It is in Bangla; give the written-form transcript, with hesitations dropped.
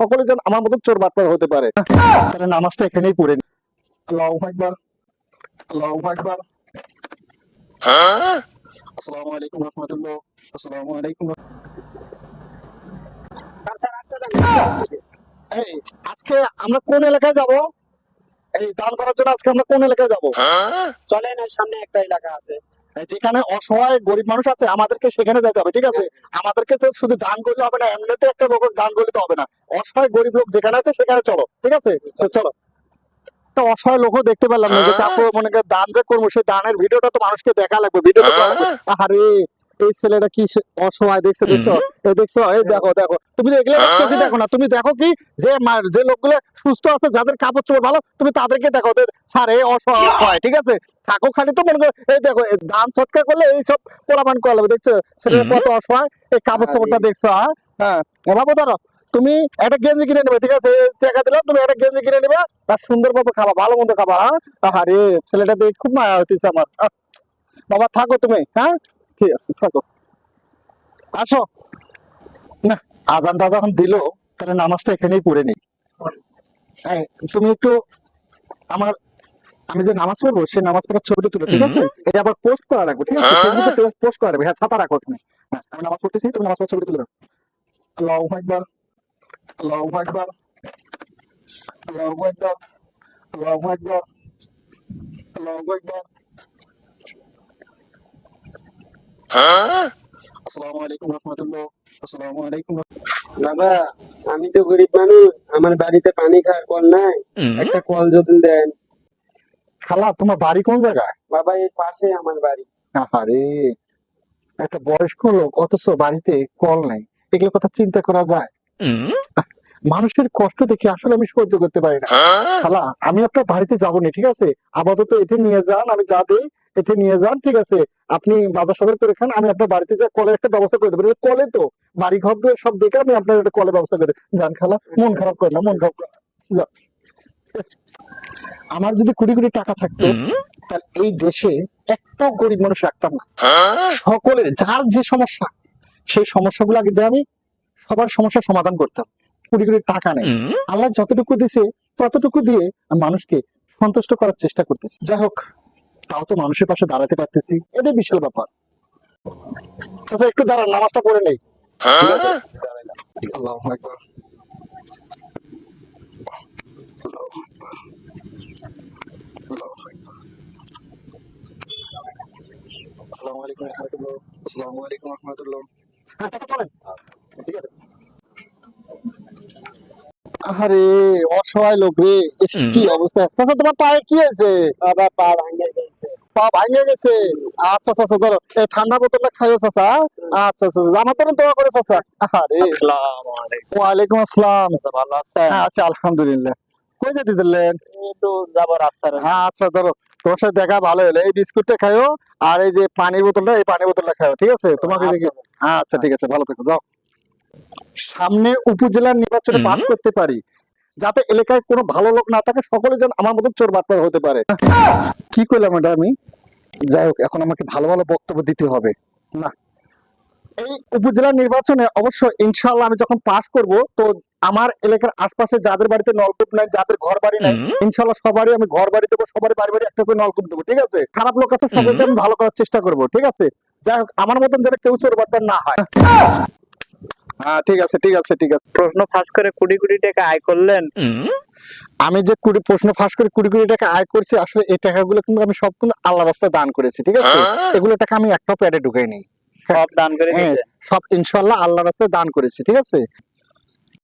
সকলে যেন আমার মতো চোর বাটপার হতে পারে। তাহলে নামাজটা এখানেই পড়ে নি। আল্লাহু আকবার, আল্লাহু আকবার। আসসালামু আলাইকুম রাহমাতুল্লাহ, আসসালামু আলাইকুম। এই আজকে আমরা কোন এলাকায় যাব? এই দান করার জন্য আজকে আমরা কোন এলাকায় যাব? চলেন, ওই সামনে একটা এলাকা আছে, যেখানে অসহায় গরিব মানুষ আছে, আমাদেরকে সেখানে যেতে হবে, ঠিক আছে? আমাদেরকে তো শুধু দান করলে হবে না, এমনিতে একটা লোকের দান করলে তো হবে না। অসহায় গরিব লোক যেখানে আছে সেখানে চলো, ঠিক আছে? তো চলো। একটা অসহায় লোকও দেখতে পেলাম না, যে কাকু মনে করে দান যে করবো, সেই দানের ভিডিওটা তো মানুষকে দেখা লাগবে, ভিডিওটা করা লাগবে। আরে এই ছেলেটা কি অসহায়, দেখছো দেখছো, এই দেখছো, এই দেখো দেখো, তুমি তো এগুলো চোখে দেখো না, তুমি দেখো কি যে যে লোকগুলো সুস্থ আছে, যাদের কাপড় চোপড় ভালো, তুমি তাদেরকে দেখো স্যার এই অসহায়, ঠিক আছে? থাকো খালি তো মনে করো, এই দেখো এই দান সৎকার করলে এইসব পোলাপান করা লাগবে, দেখছো ছেলেটা কত অসহায়, এই কাপড় চোপড়টা দেখছো। হ্যাঁ বাবু ধরো, তুমি একটা গেঞ্জি কিনে নেবে, ঠিক আছে? টাকা দিলাম, তুমি একটা গেঞ্জি কিনে নেবে, আর সুন্দর মতো খাবা, ভালো মতো খাবা। আরে ছেলেটা দেখে খুব মায়া হইতেছে আমার। বাবা থাকো তুমি, হ্যাঁ ঠিক আছে থাকো, আসো না। আজানটা যখন দিল, তাহলে নামাজটা এখানেই পড়ে নি। তুমি একটু আমার, আমি যে নামাজ পড়বো সেই নামাজ পড়ার ছবিটা তুলো, ঠিক আছে? এটা আবার পোস্ট করা লাগবে, ঠিক আছে? ফেসবুকে পোস্ট করা লাগবে। হ্যাঁ ছাতা রাখো ওখানে। হ্যাঁ আমি নামাজ পড়তেছি, তুমি নামাজ পড়ার ছবিটা তুলে দাও। আল্লাহু আকবার, আল্লাহু আকবার, আল্লাহু আকবার, আল্লাহু আকবার, আল্লাহু আকবার। আসসালামু আলাইকুম রাহমাতুল্লাহ, আসসালামু আলাইকুম। বাবা। আমি তো গরিব মানুষ, আমার বাড়িতে পানি খাওয়ার কল নাই, একটা কল যদি দেন। খালা তোমার বাড়ি কোন জায়গায়? বাবা, এই পাশে আমার বাড়ি। আরে একটা বয়স্ক লোক, অথচ বাড়িতে কল নাই, এগুলো কথা চিন্তা করা যায়? মানুষের কষ্ট দেখে আসলে আমি সহ্য করতে পারি না। খালা আমি আপনার বাড়িতে যাবো না, ঠিক আছে? আপাতত এটা নিয়ে যান, আমি যা দিই এটা নিয়ে যান, ঠিক আছে? আপনি বাজার সদর করে খান, আমি আপনার বাড়িতে যা কলের একটা ব্যবস্থা করে দেবো। কলে তো বাড়ি ঘর দিয়ে সব দেখে আমি আপনার একটা কলের ব্যবস্থা করে দেব। যান খালা, মন খারাপ করে না, মন খারাপ করে না। যান। আমার যদি কোটি কোটি টাকা থাকতো, তাহলে এই দেশে একটাও গরিব মানুষ রাখতাম না। সকলের যার যে সমস্যা, সেই সমস্যাগুলো আগে যে আমি সবার সমস্যার সমাধান করতাম। কোটি কোটি টাকা নেই, আল্লাহ যতটুকু দিছে ততটুকু দিয়ে মানুষকে সন্তুষ্ট করার চেষ্টা করতেছি। যাই হোক, তাও তো মানুষের পাশে দাঁড়াতে পারতেছি, এটাই বিশাল ব্যাপার। আচ্ছা একটু দাঁড়ান, নামাজটা পড়ে নেই। আল্লাহু আকবার, আল্লাহু আকবার, আল্লাহু আকবার। আসসালামু আলাইকুম রাহমাতুল্লাহ, আসসালামু আলাইকুম রাহমাতুল্লাহ। আচ্ছা চলেন, ঠিক আছে। আরে অসহায় লোক রে, ইস, কি অবস্থা। চাচা তোমার পায়ে কি হয়েছে? বাবা, পা ভাঙে গেছে। পা ভাঙে গেছে? আচ্ছা আচ্ছা ধরো, এই ঠান্ডা বোতলটা খাইও চাচা। আচ্ছা আচ্ছা আমার তো দোয়া করে চাচা। আরে আসসালামু আলাইকুম। ওয়ালাইকুম আসসালাম। ভালো আছেন? হ্যাঁ আচ্ছা আলহামদুলিল্লাহ। কই যেতে দিলেন? একটু যাবো রাস্তার। হ্যাঁ আচ্ছা ধরো, তোমার সাথে দেখা ভালো হলো, এই বিস্কুটটা খাইও, আর এই যে পানির বোতলটা, এই পানির বোতলটা খাইও, ঠিক আছে? তোমাকে দেখি। আচ্ছা ঠিক আছে, ভালো থেকো, যাও। সামনে উপজেলার নির্বাচনে পাশ করতে পারি, যাতে এলাকায় কোনো ভালো লোক না থাকে, সকলে যেন আমার মতো চোর বাটপার হতে পারে। কি করলাম এটা আমি? যাই হোক, এখন আমাকে ভালো ভালো বক্তব্য দিতে হবে না। এই উপজেলা নির্বাচনে অবশ্য ইনশাআল্লাহ আমি যখন পাস করব, তো আমার এলাকার আশপাশে যাদের বাড়িতে নলকূপ নাই, যাদের ঘর বাড়ি নাই, ইনশাআল্লাহ সবারই আমি ঘর বাড়ি দেবো, সবারই বাড়ি বাড়ি একটা করে নলকূপ দেবো, ঠিক আছে? খারাপ লোক আছে সবাইকে আমি ভালো করার চেষ্টা করব, ঠিক আছে? যাই হোক, আমার মতন যেন কেউ চোর বাটপার না হয়। হ্যাঁ ঠিক আছে ঠিক আছে ঠিক আছে। প্রশ্ন ফাঁস করে কোটি কোটি টাকা আয় করলেন। আমি যে প্রশ্ন ফাঁস করে কোটি কোটি টাকা আয় করছি, আসলে এই টাকাগুলো কিন্তু আমি সব কিন্তু আল্লাহ রাস্তায় দান করেছি, ঠিক আছে? এগুলো টাকা আমি একটাও প্যাডে ঢুকাইনি, সব দান করে হ্যাঁ দিয়েছে। সব ইনশাআল্লাহ আল্লাহ রাস্তায় দান করেছি, ঠিক আছে?